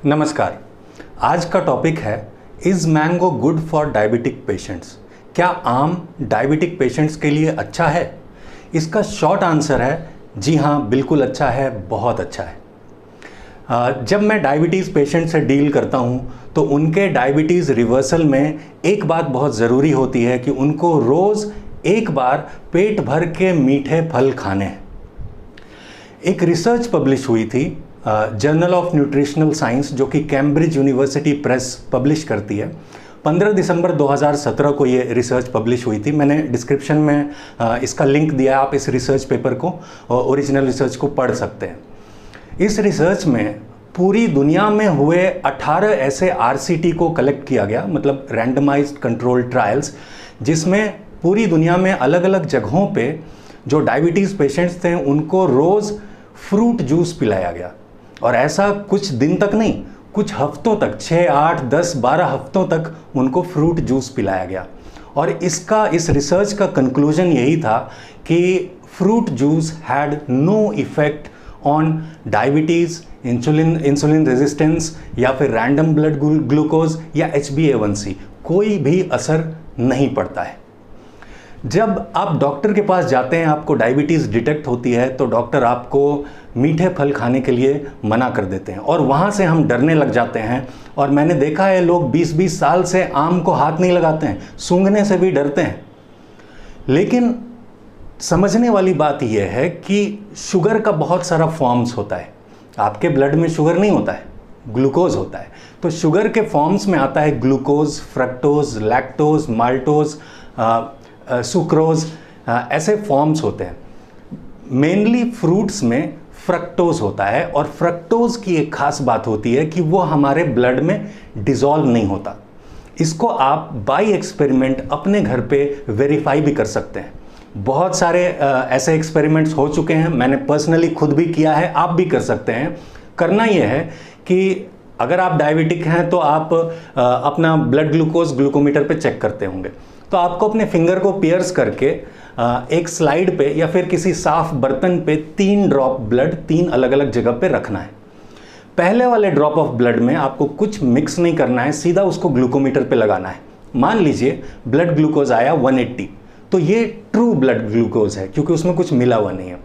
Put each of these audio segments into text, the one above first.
नमस्कार। आज का टॉपिक है is mango good for diabetic patients. क्या आम डायबिटिक पेशेंट्स के लिए अच्छा है? इसका शॉर्ट आंसर है जी हाँ, बिल्कुल अच्छा है, बहुत अच्छा है। जब मैं डायबिटीज़ पेशेंट से डील करता हूँ तो उनके डायबिटीज़ रिवर्सल में एक बात बहुत ज़रूरी होती है कि उनको रोज़ एक बार पेट भर के मीठे फल खाने हैं। एक रिसर्च पब्लिश हुई थी जर्नल ऑफ न्यूट्रिशनल साइंस, जो कि कैम्ब्रिज यूनिवर्सिटी प्रेस पब्लिश करती है। 15 दिसंबर 2017 को ये रिसर्च पब्लिश हुई थी। मैंने डिस्क्रिप्शन में इसका लिंक दिया है, आप इस रिसर्च पेपर को और ओरिजिनल रिसर्च को पढ़ सकते हैं। इस रिसर्च में पूरी दुनिया में हुए 18 ऐसे आरसीटी को कलेक्ट किया गया, मतलब रैंडमाइज्ड कंट्रोल ट्रायल्स, जिसमें पूरी दुनिया में अलग अलग जगहों पे जो डायबिटीज़ पेशेंट्स थे उनको रोज़ फ्रूट जूस पिलाया गया। और ऐसा कुछ दिन तक नहीं, कुछ हफ्तों तक, 6, 8, 10, 12 हफ्तों तक उनको फ्रूट जूस पिलाया गया। और इस रिसर्च का कंक्लूजन यही था कि fruit juice had no effect on diabetes, insulin resistance या फिर रैंडम ब्लड ग्लूकोज या HbA1c, कोई भी असर नहीं पड़ता है। जब आप डॉक्टर के पास जाते हैं, आपको डायबिटीज़ डिटेक्ट होती है, तो डॉक्टर आपको मीठे फल खाने के लिए मना कर देते हैं और वहाँ से हम डरने लग जाते हैं। और मैंने देखा है लोग 20-20 साल से आम को हाथ नहीं लगाते हैं, सूंघने से भी डरते हैं। लेकिन समझने वाली बात यह है कि शुगर का बहुत सारा फॉर्म्स होता है। आपके ब्लड में शुगर नहीं होता है, ग्लूकोज होता है। तो शुगर के फॉर्म्स में आता है glucose, fructose, lactose, maltose, sucrose, ऐसे फॉर्म्स होते हैं। मेनली फ्रूट्स में फ्रक्टोज होता है और फ्रक्टोज की एक खास बात होती है कि वो हमारे ब्लड में डिसॉल्व नहीं होता। इसको आप बाय एक्सपेरिमेंट अपने घर पे वेरीफाई भी कर सकते हैं। बहुत सारे ऐसे एक्सपेरिमेंट्स हो चुके हैं, मैंने पर्सनली खुद भी किया है, आप भी कर सकते हैं। करना यह है कि अगर आप डायबिटिक हैं तो आप अपना ब्लड ग्लूकोज ग्लूकोमीटर पे चेक करते होंगे, तो आपको अपने फिंगर को पियर्स करके एक स्लाइड पे या फिर किसी साफ बर्तन पे 3 ड्रॉप ब्लड 3 अलग अलग जगह पे रखना है। पहले वाले ड्रॉप ऑफ ब्लड में आपको कुछ मिक्स नहीं करना है, सीधा उसको ग्लूकोमीटर पे लगाना है। मान लीजिए ब्लड ग्लूकोज आया 180, तो ये ट्रू ब्लड ग्लूकोज है क्योंकि उसमें कुछ मिला हुआ नहीं है।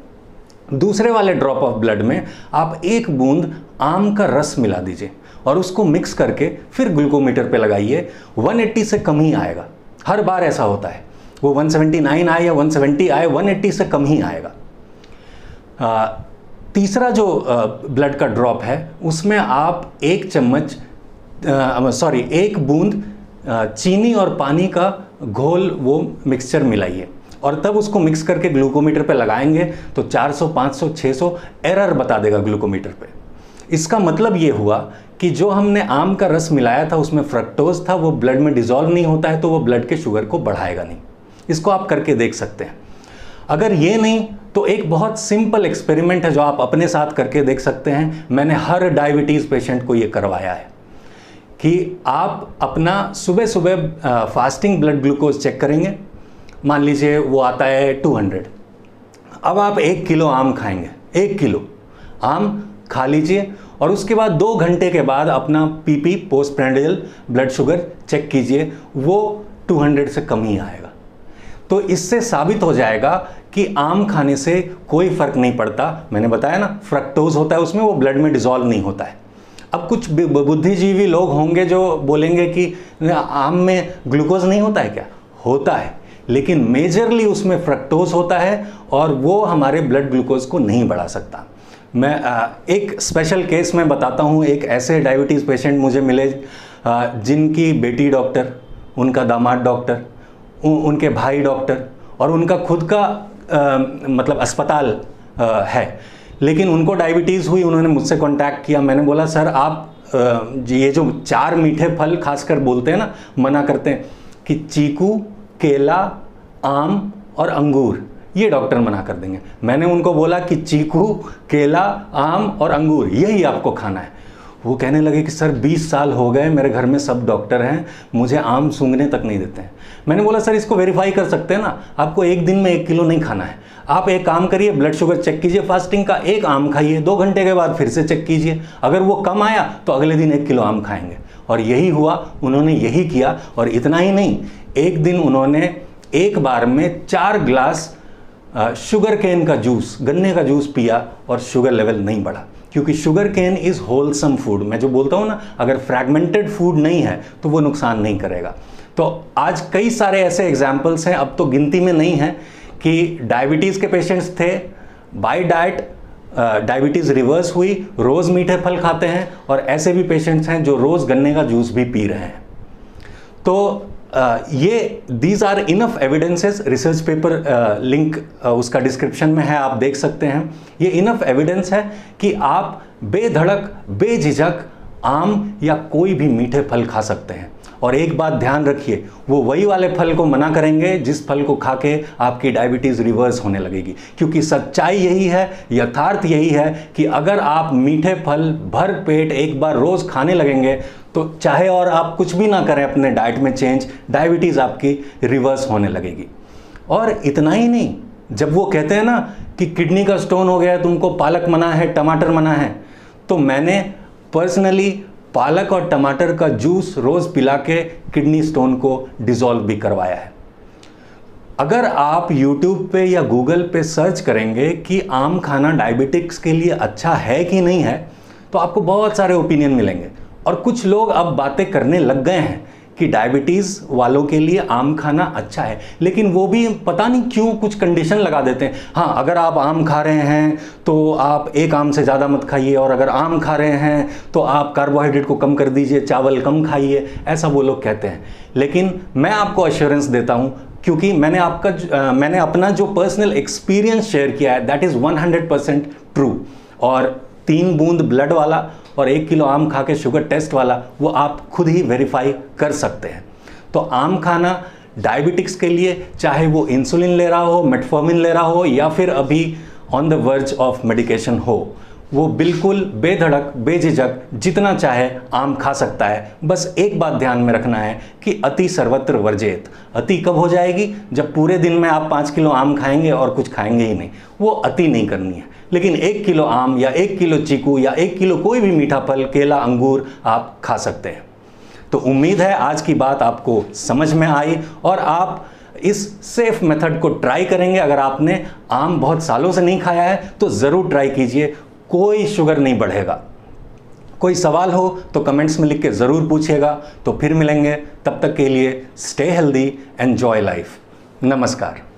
दूसरे वाले ड्रॉप ऑफ ब्लड में आप 1 बूंद आम का रस मिला दीजिए और उसको मिक्स करके फिर ग्लूकोमीटर पे लगाइए। 180 से कम ही आएगा, हर बार ऐसा होता है। वो 179 आए या 170 आए, 180 से कम ही आएगा। तीसरा जो ब्लड का ड्रॉप है उसमें आप 1 बूंद चीनी और पानी का घोल, वो मिक्सचर मिलाइए और तब उसको मिक्स करके ग्लूकोमीटर पे लगाएंगे तो 400, 500, 600 एरर बता देगा ग्लूकोमीटर पे। इसका मतलब ये हुआ कि जो हमने आम का रस मिलाया था उसमें फ्रक्टोज था, वो ब्लड में डिसॉल्व नहीं होता है, तो वो ब्लड के शुगर को बढ़ाएगा नहीं। इसको आप करके देख सकते हैं। अगर ये नहीं तो एक बहुत सिंपल एक्सपेरिमेंट है जो आप अपने साथ करके देख सकते हैं। मैंने हर डायबिटीज़ पेशेंट को ये करवाया है कि आप अपना सुबह सुबह फास्टिंग ब्लड ग्लूकोज चेक करेंगे। मान लीजिए वो आता है 200। अब आप 1 किलो आम खाएंगे, 1 किलो आम खा लीजिए और उसके बाद 2 घंटे के बाद अपना PP postprandial blood sugar check कीजिए, वो 200 से कम ही आएगा। तो इससे साबित हो जाएगा कि आम खाने से कोई फर्क नहीं पड़ता। मैंने बताया ना, फ्रक्टोज होता है उसमें, वो ब्लड में डिसॉल्व नहीं होता है। अब कुछ बुद्धिजीवी लोग होंगे जो बोलेंगे कि आम में ग्लूकोज नहीं होता है। क्या होता है, लेकिन मेजरली उसमें फ्रक्टोज होता है और वो हमारे ब्लड ग्लूकोज को नहीं बढ़ा सकता। मैं एक स्पेशल केस में बताता हूँ। एक ऐसे डायबिटीज़ पेशेंट मुझे मिले जिनकी बेटी डॉक्टर, उनका दामाद डॉक्टर, उनके भाई डॉक्टर और उनका खुद का मतलब अस्पताल है, लेकिन उनको डायबिटीज़ हुई। उन्होंने मुझसे कांटेक्ट किया। मैंने बोला सर आप ये जो 4 मीठे फल खासकर बोलते हैं ना, मना करते हैं कि चीकू, केला, आम और अंगूर, ये डॉक्टर मना कर देंगे। मैंने उनको बोला कि चीकू, केला, आम और अंगूर यही आपको खाना है। वो कहने लगे कि सर 20 साल हो गए, मेरे घर में सब डॉक्टर हैं, मुझे आम सूंघने तक नहीं देते हैं। मैंने बोला सर इसको वेरीफाई कर सकते हैं ना, आपको एक दिन में 1 किलो नहीं खाना है, आप एक काम करिए, ब्लड शुगर चेक कीजिए फास्टिंग का, एक आम खाइए, 2 घंटे के बाद फिर से चेक कीजिए, अगर वो कम आया तो अगले दिन 1 किलो आम खाएंगे। और यही हुआ, उन्होंने यही किया। और इतना ही नहीं, एक दिन उन्होंने एक बार में 4 ग्लास शुगर केन का जूस, गन्ने का जूस पिया और शुगर लेवल नहीं बढ़ा, क्योंकि sugar cane is wholesome food. मैं जो बोलता हूँ ना, अगर फ्रैगमेंटेड फूड नहीं है तो वो नुकसान नहीं करेगा। तो आज कई सारे ऐसे एग्जाम्पल्स हैं, अब तो गिनती में नहीं है, कि डायबिटीज़ के पेशेंट्स थे, बाय डाइट डायबिटीज़ रिवर्स हुई, रोज़ मीठे फल खाते हैं, और ऐसे भी पेशेंट्स हैं जो रोज़ गन्ने का जूस भी पी रहे हैं। तो ये these are enough evidences. Research paper link उसका डिस्क्रिप्शन में है, आप देख सकते हैं। ये इनफ एविडेंस है कि आप बेधड़क बेझिझक आम या कोई भी मीठे फल खा सकते हैं। और एक बात ध्यान रखिए, वो वही वाले फल को मना करेंगे जिस फल को खा के आपकी डायबिटीज़ रिवर्स होने लगेगी, क्योंकि सच्चाई यही है, यथार्थ यही है कि अगर आप मीठे फल भर पेट एक बार रोज़ खाने लगेंगे तो चाहे और आप कुछ भी ना करें अपने डाइट में चेंज, डायबिटीज़ आपकी रिवर्स होने लगेगी। और इतना ही नहीं, जब वो कहते हैं ना कि किडनी का स्टोन हो गया है, तुमको पालक मना है, टमाटर मना है, तो मैंने पर्सनली पालक और टमाटर का जूस रोज़ पिला के किडनी स्टोन को डिसॉल्व भी करवाया है। अगर आप YouTube पे या Google पे सर्च करेंगे कि आम खाना डायबिटिक्स के लिए अच्छा है कि नहीं है, तो आपको बहुत सारे ओपिनियन मिलेंगे। और कुछ लोग अब बातें करने लग गए हैं कि डायबिटीज़ वालों के लिए आम खाना अच्छा है, लेकिन वो भी पता नहीं क्यों कुछ कंडीशन लगा देते हैं। हाँ, अगर आप आम खा रहे हैं तो आप एक आम से ज़्यादा मत खाइए, और अगर आम खा रहे हैं तो आप कार्बोहाइड्रेट को कम कर दीजिए, चावल कम खाइए, ऐसा वो लोग कहते हैं। लेकिन मैं आपको एश्योरेंस देता हूँ, क्योंकि मैंने अपना जो पर्सनल एक्सपीरियंस शेयर किया है, दैट इज़ 100% ट्रू। और 3 बूंद ब्लड वाला और 1 किलो आम खा के शुगर टेस्ट वाला, वो आप खुद ही वेरीफाई कर सकते हैं। तो आम खाना डायबिटिक्स के लिए, चाहे वो इंसुलिन ले रहा हो, मेटफॉर्मिन ले रहा हो, या फिर अभी on the verge of medication हो, वो बिल्कुल बेधड़क बेझिझक जितना चाहे आम खा सकता है। बस एक बात ध्यान में रखना है कि अति सर्वत्र वर्जेत। अति कब हो जाएगी? जब पूरे दिन में आप 5 किलो आम खाएंगे और कुछ खाएंगे ही नहीं, वो अति नहीं करनी है। लेकिन 1 किलो आम या 1 किलो चीकू या 1 किलो कोई भी मीठा फल, केला, अंगूर आप खा सकते हैं। तो उम्मीद है आज की बात आपको समझ में आई और आप इस सेफ मेथड को ट्राई करेंगे। अगर आपने आम बहुत सालों से नहीं खाया है तो ज़रूर ट्राई कीजिए, कोई शुगर नहीं बढ़ेगा। कोई सवाल हो तो कमेंट्स में लिख के ज़रूर पूछिएगा। तो फिर मिलेंगे, तब तक के लिए स्टे हेल्दी, एंजॉय लाइफ। नमस्कार।